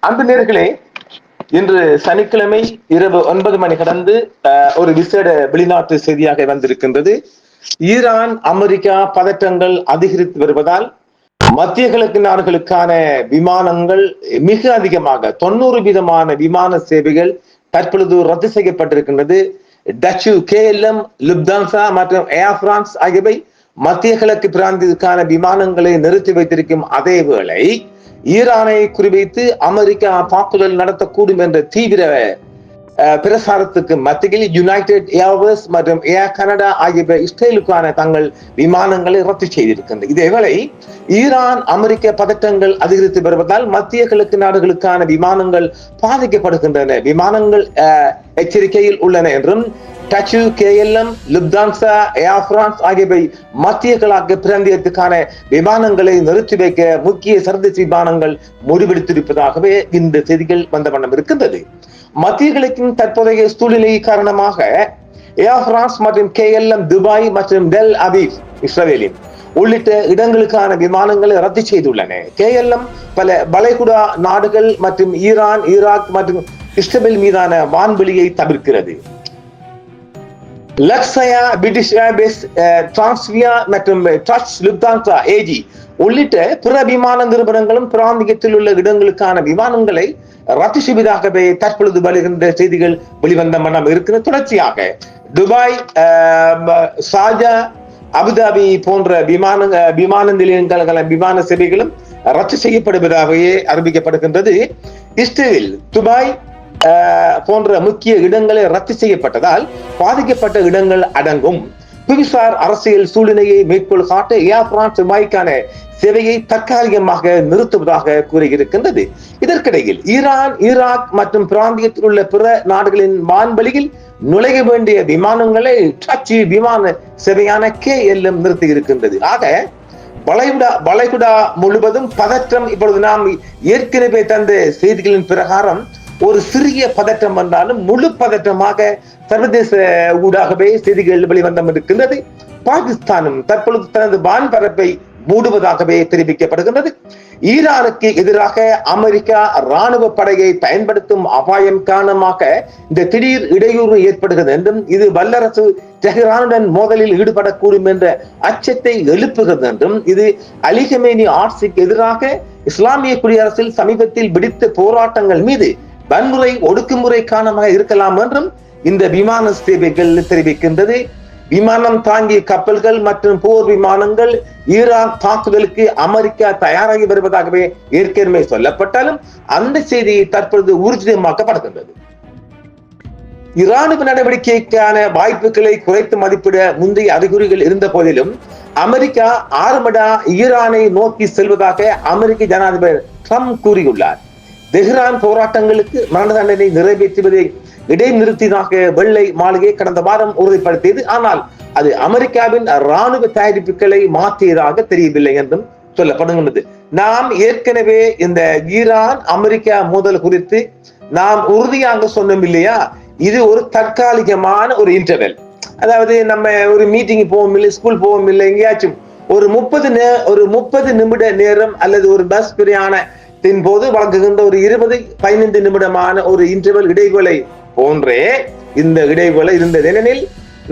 அன்பு நேயர்களே, இன்று சனிக்கிழமை இரவு 9 மணி கடந்து ஒரு விசேட வெளிநாட்டு செய்தியாக வந்திருக்கின்றது. ஈரான் அமெரிக்கா பதற்றங்கள் அதிகரித்து வருவதால் மத்திய கிழக்கு நாடுகளுக்கான விமானங்கள் மிக அதிகமாக 90% விமான சேவைகள் தற்பொழுது ரத்து செய்யப்பட்டிருக்கின்றது. டச்சு, KLM, லுப்தான்சா மற்றும் ஏர் பிரான்ஸ் ஆகியவை மத்திய கிழக்கு பிராந்தியத்துக்கான விமானங்களை நிறுத்தி வைத்திருக்கும் அதே வேளை ஈரானை குறிவைத்து அமெரிக்கா தாக்குதல் நடத்தக்கூடும் என்ற தீவிர பிரசாரத்துக்கு மத்தியில் யுனைடெட் ஏர்வேஸ் மற்றும் ஏர் கனடா ஆகியவை இஸ்ரேலுக்கான தங்கள் விமானங்களை ரத்து செய்திருக்கின்றன. இதேவேளை ஈரான் அமெரிக்க பதற்றங்கள் அதிகரித்து வருவதால் மத்திய கிழக்கு நாடுகளுக்கான விமானங்கள் பாதிக்கப்படுகின்றன. விமானங்கள் எச்சரிக்கையில் உள்ளன என்றும் Dutch, KLM, Lufthansa, Air France ஆகியவை மத்திய கிழக்கு பிராந்தியத்துக்கான விமானங்களை நிறுத்தி வைக்க முக்கிய சர்வதேச விமானங்கள் முடிவெடுத்திருப்பதாகவே இந்த செய்திகள் வந்த வண்ணம் இருக்கின்றது. மத்திய கிழக்கின் தற்போதைய சூழ்நிலை காரணமாக ஏர் பிரான்ஸ் மற்றும் KLM துபாய் மற்றும் டெல் அவீவ் இஸ்ரேலின் உள்ளிட்ட இடங்களுக்கான விமானங்களை ரத்து செய்துள்ளன. KLM பல வளைகுடா நாடுகள் மற்றும் ஈரான், ஈராக் மற்றும் இஸ்ரேல் மீதான வான்வெளியை தவிர்க்கிறது. லக்ஸயா, பிரிட்டிஷ் ஏர்வேஸ், டிரான்ஸ்வியா மற்றும் டச், லுப்தான்சா, ஏஜி உள்ளிட்ட பிற விமான நிறுவனங்களும் பிராந்தியத்தில் உள்ள இடங்களுக்கான விமானங்களை ரத்து செய்வதாகவே தற்பொழுது வருகின்ற செய்திகள் வெளிவந்த மனம் இருக்கிற. தொடர்ச்சியாக துபாய், ஷார்ஜா, அபுதாபி போன்ற விமான நிலையங்கள் விமான சேவைகளும் ரத்து செய்யப்படுவதாகவே அறிவிக்கப்படுகின்றது. இஸ்ரேல் துபாய் போன்ற முக்கிய இடங்களை ரத்து செய்யப்பட்டதால் பாதிக்கப்பட்ட இடங்கள் அடங்கும். புவிசார் அரசியல் சூழ்நிலையை மேற்கோள் காட்ட ஏர் பிரான்ஸ் துபாய்க்கான சேவையை தற்காலிகமாக நிறுத்துவதாக கூறியிருக்கின்றது. இதற்கிடையில் ஈரான், ஈராக் மற்றும் பிராந்தியத்தில் உள்ள பிற நாடுகளின் வான்வெளியில் நுழைய வேண்டிய விமானங்களை டச்சு விமான சேவையான KLM நிறுத்தி இருக்கின்றது. ஆக வளைகுடா முழுவதும் பதற்றம். இப்பொழுது நாம் ஏற்கனவே தந்த செய்திகளின் பிரகாரம் ஒரு சிறிய பதற்றம் வந்தாலும் முழு பதற்றமாக சர்வதேச ஊடாகவே செய்திகள் வெளிவந்தம் இருக்கின்றது. பாகிஸ்தானும் தற்பொழுது தனது வான்பரப்பை மூடுவதாகவே தெரிவிக்கப்படுகின்றது. ஈரானுக்கு எதிராக அமெரிக்கா ராணுவ படையை பயன்படுத்தும் அபாயம் காரணமாக இந்த திடீர் இடையூறு ஏற்படுகிறது என்றும் இது வல்லரசு தெஹ்ரானுடன் மோதலில் ஈடுபடக்கூடும் என்ற அச்சத்தை எழுப்புகிறது என்றும் இது அலி கமேனி ஆட்சிக்கு எதிராக இஸ்லாமிய குடியரசில் சமீபத்தில் வெடித்த போராட்டங்கள் மீது வன்முறை ஒடுக்குமுறை காரணமாக இருக்கலாம் என்றும் இந்த விமான சேவைகள் தெரிவிக்கின்றது. விமானம் தாங்கிய கப்பல்கள் மற்றும் போர் விமானங்கள் ஈரான் தாக்குதலுக்கு அமெரிக்கா தயாராகி வருவதாகவே ஏற்கனவே சொல்லப்பட்டாலும் அந்த செய்தி தற்பொழுது ஊர்ஜிதமாக்கப்படுகின்றது. இராணுவ நடவடிக்கைக்கான வாய்ப்புகளை குறைத்து மதிப்பிட முந்தைய அறிகுறிகள் இருந்த போதிலும் அமெரிக்கா ஆர்மடா ஈரானை நோக்கி செல்வதாக அமெரிக்க ஜனாதிபதி ட்ரம்ப் கூறியுள்ளார். தெஹ்ரான் போராட்டங்களுக்கு மரண தண்டனை நிறைவேற்றுவதை இடைநிறுத்தியதாக வெள்ளை மாளிகை கடந்த வாரம் உறுதிப்படுத்தியது. ஆனால் அது அமெரிக்காவின் ராணுவ தயாரிப்புகளை மாற்றியதாக தெரியவில்லை என்றும் சொல்லப்படுகின்றது. நாம் ஏற்கனவே இந்த ஈரான் அமெரிக்கா மோதல் குறித்து நாம் உறுதியாக சொன்னோம் இல்லையா? இது ஒரு தற்காலிகமான ஒரு இன்டர்வெல். அதாவது நம்ம ஒரு மீட்டிங் போவோம் இல்லை, ஸ்கூல் போவோம் இல்லை, எங்கேயாச்சும் ஒரு 30 நிமிட நேரம் அல்லது ஒரு பஸ் பிரயாணத்தின் போது வழங்குகின்ற ஒரு 20-15 நிமிடமான ஒரு இன்டர்வெல் இடைவேளை போன்றே இந்த இடைவேளை இருந்தது. ஏனெனில்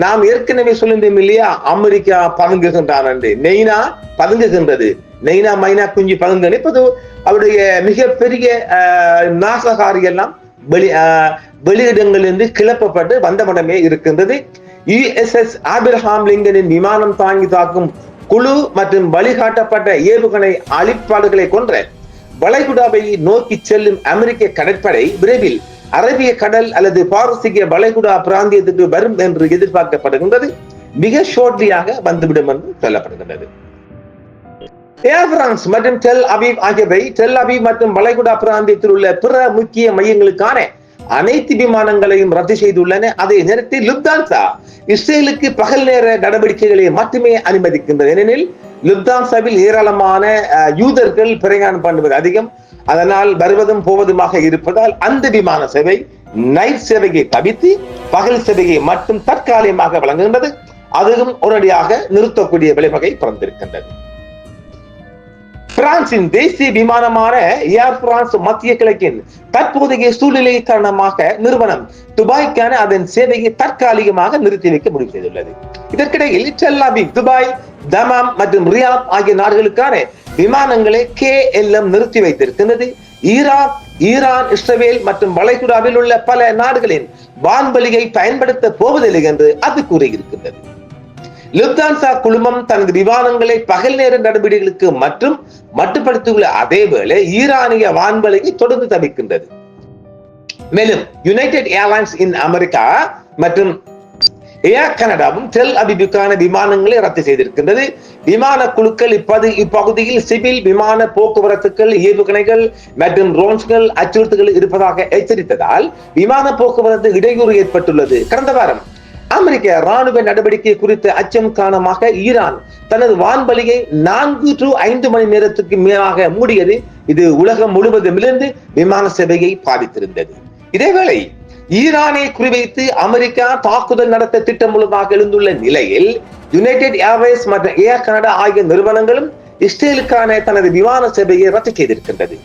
நாம் ஏற்கனவே சொல்லியிருந்தோம் இல்லையா, அமெரிக்கா பதுங்குகின்றான் என்று. நெய்னா பதுங்குகின்றது. நெய்னா மைனா குஞ்சு பதுங்க இப்போது அவருடைய மிகப்பெரிய நாசகாரி எல்லாம் வெளியிடங்களிலிருந்து கிளப்பப்பட்டு வந்தமடமே இருக்கின்றது. USS ஆபிரஹாம் லிங்கனின் விமானம் தாங்கி தாக்கும் குழு மற்றும் வழிகாட்டப்பட்ட ஏவுகணை அழிப்பாடுகளை கொன்ற வளைகுடாவை நோக்கி செல்லும் அமெரிக்க கடற்படை விரைவில் அரபிய கடல் அல்லது பாரசீக வளைகுடா பிராந்தியத்துக்கு வரும் என்று எதிர்பார்க்கப்படுகின்றது. மிக ஷோர்ட்லியாக வந்துவிடும் என்று சொல்லப்படுகின்றது. ஏர் பிரான்ஸ் மற்றும் டெல் அவீவ் ஆகியவை டெல் அவீவ் மற்றும் வளைகுடா பிராந்தியத்தில் உள்ள பிற முக்கிய மையங்களுக்கான அனைத்து விமானங்களையும் ரத்து செய்துள்ளன. அதே நேரத்தில் லுப்தான்சா இஸ்ரேலுக்கு பகல் நேர நடவடிக்கைகளை மட்டுமே அனுமதிக்கின்றது. ஏனெனில் லுப்தான்சாவில் ஏராளமான யூதர்கள் பிரயாணம் பண்ணுவது அதிகம். அதனால் வருவதும் போவதுமாக இருப்பதால் அந்த விமான சேவை நைட் சேவையை தவிர்த்து பகல் சேவையை மட்டும் தற்காலிகமாக வழங்குகின்றது. அதுவும் உடனடியாக நிறுத்தக்கூடிய விளைவகை பிறந்திருக்கின்றது. பிரான்சின் தேசிய விமானமான ஏர் பிரான்ஸ் மத்திய கிழக்கின் தற்போதைய சூழ்நிலை காரணமாக நிறுவனம் துபாய்க்கான அதன் சேவையை தற்காலிகமாக நிறுத்தி வைக்க முடிவு செய்துள்ளது. இதற்கிடையில் டெல் அவிவ், துபாய், தமாம் மற்றும் ரியாத் ஆகிய நாடுகளுக்கான விமானங்களை KLM நிறுத்தி வைத்திருக்கிறது. ஈரான், இஸ்ரேல் மற்றும் வளைகுடாவில் உள்ள பல நாடுகளின் வான்வழியை பயன்படுத்த போவதில்லை என்று அது கூறியிருக்கின்றது. லுப்தான்சா குழுமம் தனது விமானங்களை பகல் நேர நடவடிக்கைகளுக்கு மட்டுப்படுத்தியுள்ள அதேவேளை ஈரானிய வான்வழியை தொடர்ந்து தவிர்க்கின்றது. மேலும் யுனைடெட் ஏர்லைன்ஸ் இன் அமெரிக்கா மற்றும் ஏர் கனடாவும் டெல் அவிவுக்கான விமானங்களை ரத்து செய்திருக்கின்றது. விமான குழுக்கள் இப்பகுதியில் சிவில் விமான போக்குவரத்துகள், ஏவுகணைகள் மற்றும் ட்ரோன்ஸ்கள் அச்சுறுத்தல்கள் இருப்பதாக எச்சரித்ததால் விமான போக்குவரத்து இடையூறு ஏற்பட்டுள்ளது. கடந்த வாரம் அமெரிக்க ராணுவ நடவடிக்கை குறித்த அச்சம் காரணமாக ஈரான் தனது வான்வழியை 4 to 5 மணி நேரத்துக்கு மேலாக மூடியது. இது உலகம் முழுவதுமிருந்து விமான சேவையை பாதித்திருந்தது. இதேவேளை ஈரானை குறிவைத்து அமெரிக்கா தாக்குதல் நடத்த திட்டமுள்ளதாக எழுந்துள்ள நிலையில் யுனைடெட் ஏர்வேஸ் மற்றும் ஏர் கனடா ஆகிய நிறுவனங்களும் இஸ்ரேலுக்கான தனது விமான சேவையை ரத்து செய்திருக்கின்றது.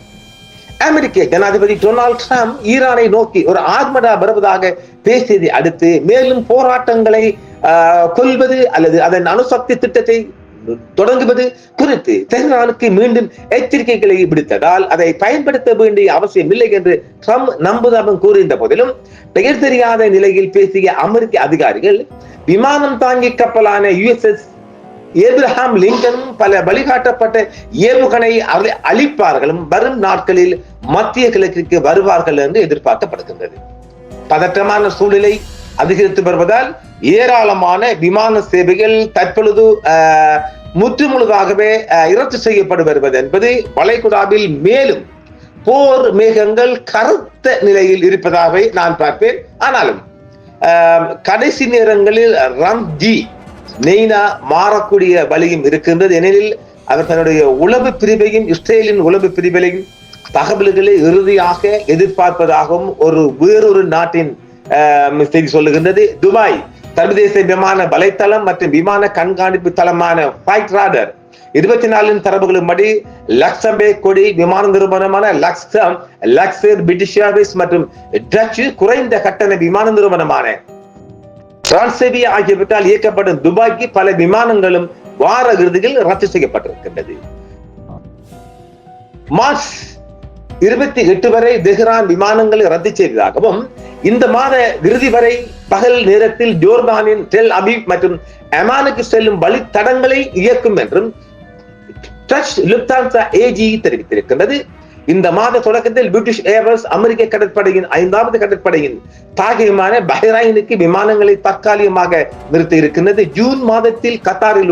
அமெரிக்க ஜனாதிபதி டொனால்ட் ட்ரம்ப் ஈரானை நோக்கி ஒரு ஆர்மடா வருவதாக பேசியதை அடுத்து மேலும் போராட்டங்களை கொள்வது அல்லது அதன் அணுசக்தி திட்டத்தை தொடங்குவது குறித்து தெஹ்ரானுக்கு மீண்டும் எச்சரிக்கைகளை விடுத்ததால் அதை பயன்படுத்த வேண்டிய அவசியம் இல்லை என்று ட்ரம்ப் நம்புவதாக கூறியிருந்த போதிலும் பெயர் தெரியாத நிலையில் பேசிய அமெரிக்க அதிகாரிகள் விமானம் தாங்கி கப்பலான USS ஏப்ரஹாம் லிங்கனும் பல வழிகாட்டப்பட்ட ஏவுகணை அளிப்பார்களும் வரும் நாட்களில் மத்திய கிழக்கிற்கு வருவார்கள் என்று எதிர்பார்க்கப்படுகின்றது. பதற்றமான சூழ்நிலை அதிகரித்து வருவதால் ஏராளமான விமான சேவைகள் தற்பொழுது முற்றுமுழுதாகவே ரத்து செய்யப்பட்டு வருவது என்பது வளைகுடாவில் மேலும் போர் மேகங்கள் கருத்த நிலையில் இருப்பதாகவே நான் பார்ப்பேன். ஆனாலும் கடைசி நேரங்களில் ரம்ஜி நெய்னா மாறக்கூடிய வழியும் இருக்கின்றது. ஏனெனில் அவர் தன்னுடைய உளவு பிரிவையும் இஸ்ரேலின் உளவு பிரிவையும் தகவல்களை இறுதியாக எதிர்பார்ப்பதாகவும் வேறொரு நாட்டின் செய்தி சொல்லுகின்றது. துபாய் சர்வதேச விமான வலைத்தளம் மற்றும் விமான கண்காணிப்பு தளமான ஃபிளைட் ராடர் 24 தரவுகளின்படி லக்சம்பர்க் கொடி விமான நிறுவனமான லக்ஸர், பிரிட்டிஷ் ஏர்வேஸ் மற்றும் டச்சு குறைந்த கட்டண விமான நிறுவனமான டிரான்சேவியா ஆகியவற்றால் இயக்கப்படும் துபாய்க்கு பல விமானங்களும் வார இறுதியில் ரத்து செய்யப்பட்டிருக்கின்றது. மார்ச் 28 வரை தெஹ்ரான் விமானங்களை ரத்து செய்ததாகவும் இந்த மாத இறுதி வரை பகல் நேரத்தில் ஜோர்டானின் டெல் அவிவ் மற்றும் அமானுக்கு செல்லும் வழித்தடங்களை இயக்கும் என்றும் லுப்தான்சா AG தெரிவித்திருக்கின்றது. இந்த மாத தொடக்கத்தில் பிரிட்டிஷ் ஏர்வேஸ் அமெரிக்க கடற்படையின் 5வது கடற்படையின் தாகியமான பஹ்ரைனுக்கு விமானங்களை தற்காலிகமாக நிறுத்தி இருக்கின்றது. ஜூன் மாதத்தில் கத்தாரில்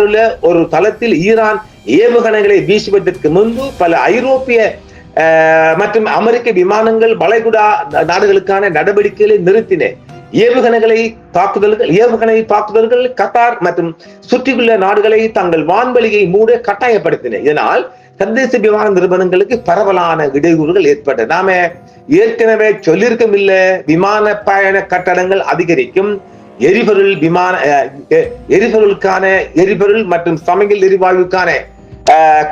உள்ள ஒரு தளத்தில் ஈரான் ஏவுகணைகளை வீசுவதற்கு முன்பு பல ஐரோப்பிய மற்றும் அமெரிக்க விமானங்கள் வளைகுடா நாடுகளுக்கான நடவடிக்கைகளை நிறுத்தின. ஏவுகணை தாக்குதல்கள் கத்தார் மற்றும் சுற்றியுள்ள நாடுகளை தங்கள் வான்வழியை மூட கட்டாயப்படுத்தின. இதனால் சர்வதேச விமான நிறுவனங்களுக்கு பரவலான இடையூறுகள் ஏற்பட்டன. நாம ஏற்கனவே சொல்லியிருக்கும் இல்ல, விமான பயண கட்டணங்கள் அதிகரிக்கும், எரிபொருள் மற்றும் சமையல் எரிவாயுக்கான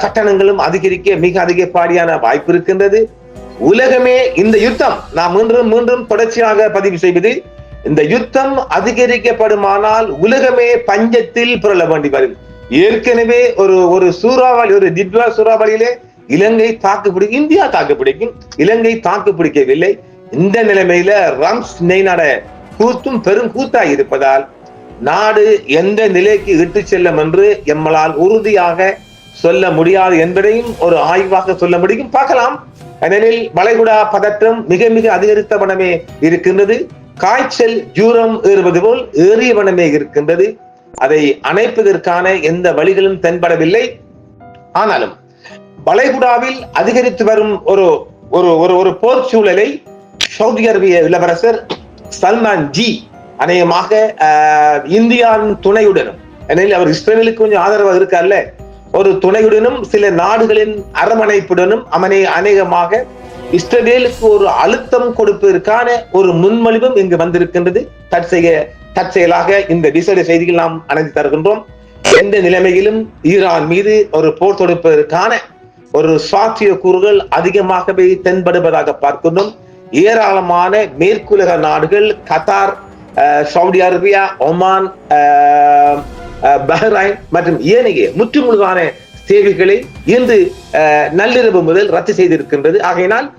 கட்டணங்களும் அதிகரிக்க மிக அதிகப்படியான வாய்ப்பு இருக்கின்றது. உலகமே இந்த யுத்தம் நாம் மீண்டும் தொடர்ச்சியாக பதிவு செய்வது, இந்த யுத்தம் அதிகரிக்கப்படுமானால் உலகமே பஞ்சத்தில் புரள வேண்டி வரும். ஏற்கனவே ஒரு திட்வா சூறாவளியிலே இலங்கை தாக்குப்பிடிக்கும், இந்தியா தாக்குப்பிடிக்கும், இலங்கை தாக்குப்பிடிக்கவில்லை. இந்த நிலைமையில ரம்ஸ் நெய்னாட கூத்தும் பெரும் கூத்தாய் இருப்பதால் நாடு எந்த நிலைக்கு இட்டு செல்லும் என்று எம்மளால் உறுதியாக சொல்ல முடியாது என்பதையும் ஒரு ஆய்வாக சொல்ல முடியும். பார்க்கலாம். ஏனெனில் வளைகுடா பதற்றம் மிக மிக அதிகரித்த வண்ணமே இருக்கின்றது. காய்ச்சல் ஜூரம் ஏறுவது போல் ஏறிய வண்ணமே இருக்கின்றது. அதை அணைப்பதற்கான எந்த வழிகளும் தென்படவில்லை. ஆனாலும் வளைகுடாவில் அதிகரித்து வரும் ஒரு போர் சூழலை சவுதி அரேபிய இளவரசர் சல்மான் ஜி அநேகமாக இந்தியாவின் துணையுடனும், அவர் இஸ்ரேலுக்கு கொஞ்சம் ஆதரவாக இருக்கார்ல, ஒரு துணையுடனும் சில நாடுகளின் அரவணைப்புடனும் அநேகமாக இஸ்ரேலுக்கு ஒரு அழுத்தம் கொடுப்பதற்கான ஒரு முன்மொழிவும் இங்கு வந்திருக்கின்றது. தற்செயலாக இந்த விசேட செய்திகள் நாம் அணைந்து தருகின்றோம். எந்த நிலைமையிலும் ஈரான் மீது ஒரு போர் தொடுப்பதற்கான ஒரு சாத்திய கூறுகள் அதிகமாகவே தென்படுவதாக பார்க்கின்றோம். ஏராளமான மேற்குலக நாடுகள், Qatar, Saudi Arabia, Oman, Bahrain மற்றும் ஏனைய முற்றுமுழுதான சேவைகளை இன்று நள்ளிரவு முதல் ரத்து செய்திருக்கின்றது. ஆகையினால்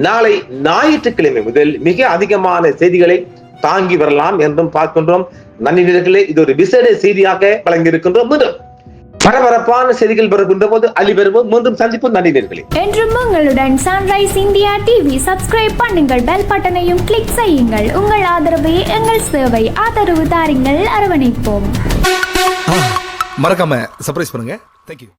நாளை ஞாயிற்றுக்கிழமை முதல் மிக அதிகமான செய்திகளை தாங்கி வரலாம் என்றும் பார்க்கின்றோம். நன்றிகளே, இது ஒரு விசேட செய்தியாக வழங்கியிருக்கின்றோம். மீண்டும் பரபரப்பான செய்திகள் வருகின்ற போது அழிவருவோம். மீண்டும் சந்திப்போம். நன்றிகளே. என்றும் உங்களுடன் சன்ரைஸ் இந்தியா டிவி சப்ஸ்கிரைப் பண்ணுங்கள், பெல் பட்டனையும் கிளிக் செய்யுங்கள். உங்கள் ஆதரவே எங்கள் சேவை. ஆதரவு தாருங்கள், அரவணைப்போம். மறக்காம சர்ப்ரைஸ் பண்ணுங்க. தேங்க்யூ.